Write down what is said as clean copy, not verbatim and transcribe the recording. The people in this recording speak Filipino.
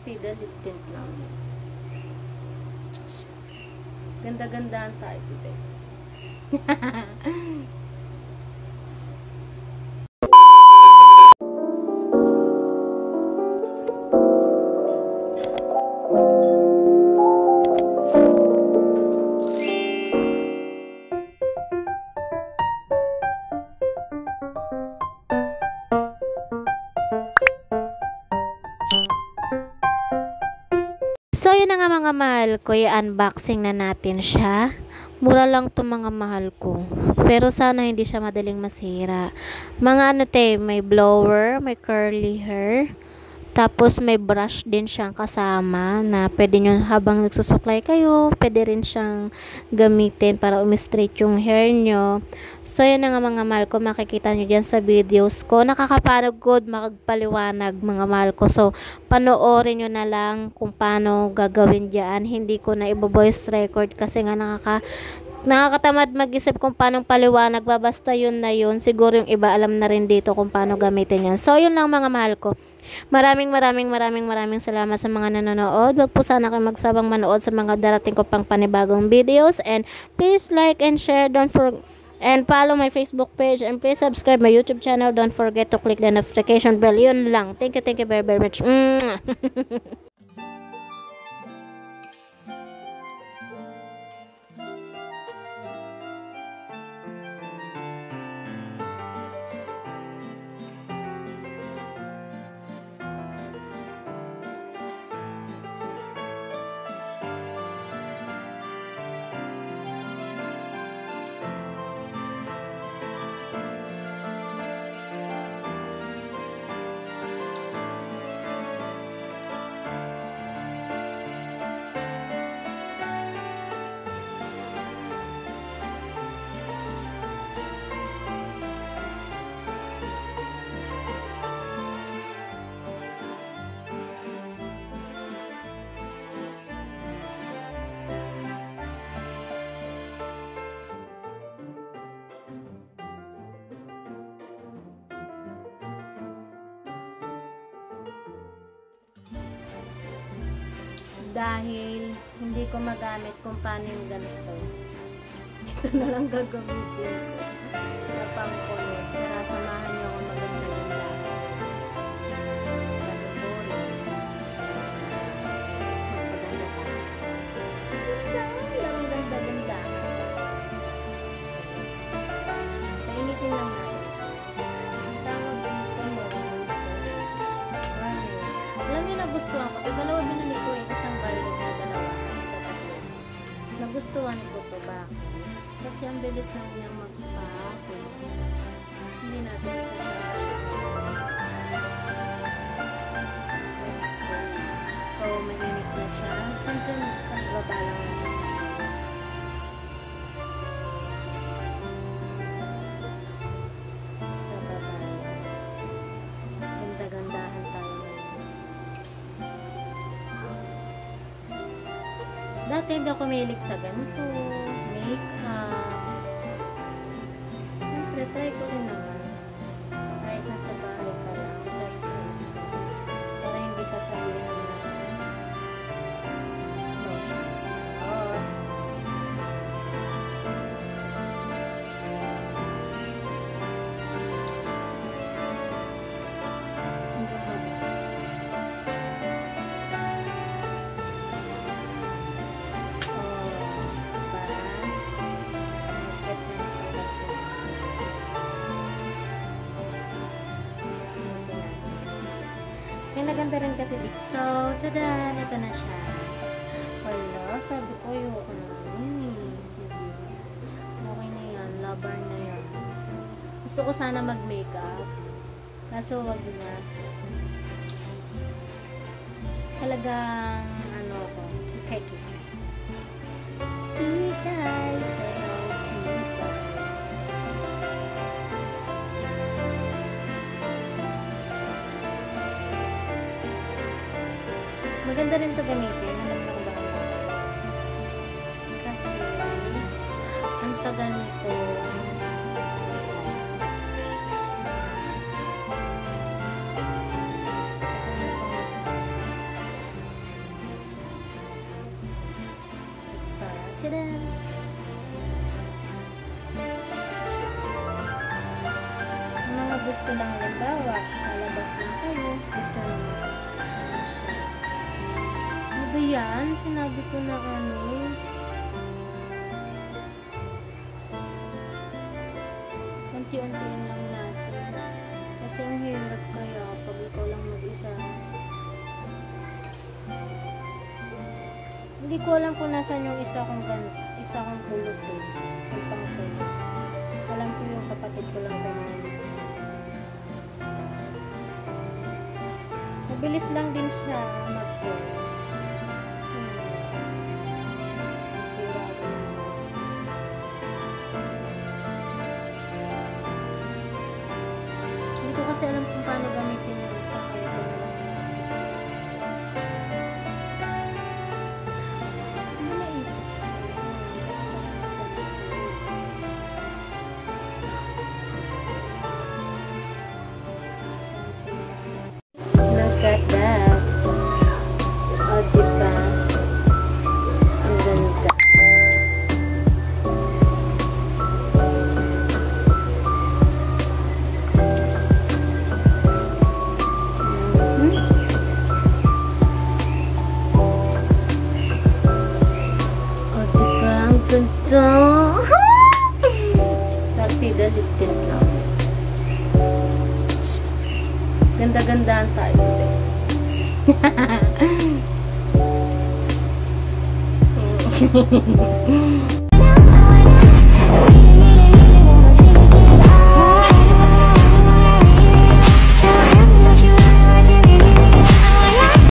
Concealer lip tint lang. Ganda-gandaan tayo today. So, yun na nga mga mahal ko, i-unboxing na natin siya. Mura lang to mga mahal ko. Pero sana hindi siya madaling masira. Mga ano may blower, may curly hair. Tapos may brush din siyang kasama na pwede nyo habang nagsusuklay kayo, pwede rin siyang gamitin para umi-straight yung hair nyo. So, yun na nga mga mahal ko, makikita nyo dyan sa videos ko. Nakakapagod, makagpaliwanag mga mahal ko. So, panoorin nyo na lang kung paano gagawin dyan. Hindi ko na i-voice record kasi nga nakakatamad mag-isip kung paano paliwanag. Basta yun na yun. Siguro yung iba alam na rin dito kung paano gamitin yan. So, yun lang mga mahal ko. Maraming salamat sa mga nanonood. Wag po sana kayo magsabang manood sa mga darating ko pang panibagong videos. And please like and share. And follow my Facebook page. And please subscribe my YouTube channel. Don't forget to click the notification bell. Yun lang. Thank you very much. Dahil hindi ko magamit kung paano yung ganito. Ito na lang gagamitin ko. Na pang-color. Kaya samahan niyo ako maganda-ganda. Magpaganda tayo. Larong ganda-ganda. Kainitin lang natin. Ang tawag dito mo. Alam niyo nagustuhan ko. Dalawa binili ko yung isang baril na dalawa. Nagustuhan ko to ba? Kasi ang bilis na niyang magpako. Hindi natin ito so, mainit na siya. Siyempre, sa baba lang. Sa baba lang. Ganda-gandahan tayo. Dati hindi ako mahilig sa ganito, makeup. Siyempre, try ko rin naman. Kahit nasa bahay pa lang. Para hindi ka sabihin na lotion. Oh. May naganda rin kasi dito. So, tada! Ito na siya. Wala, sabi ko yung ako na yun. Sige. Okay na yan. Labar na yan. Gusto ko sana mag-makeup. Kaso wag na. Talagang ano ko. Kikay-kikay. Kikay. Maganda rin ito gamitin. Alam na ko ba? Kasi ang tagal nito. Tada! Ang mga gusto lang halimbawa, lalabas lang kayo, gusto lang. Ano ba yan? Sinabi ko na ano. Unti-untiin lang natin. Kasi ang hirap kaya pag ikaw lang mag-isa. Hindi ko alam kung nasan yung isa kong pulot eh. Ang pangpulot. Alam ko yung kapatid ko lang ganyan. Mabilis lang din siya mag-pulot. Hindi ko kasi alam kung paano gamitin yung isa kaya ko na lang. Hindi naisip ko. Look at that. O, diba? Ang ganda. Ganda. Partida ligpit lang. Ganda-gandaan tayo.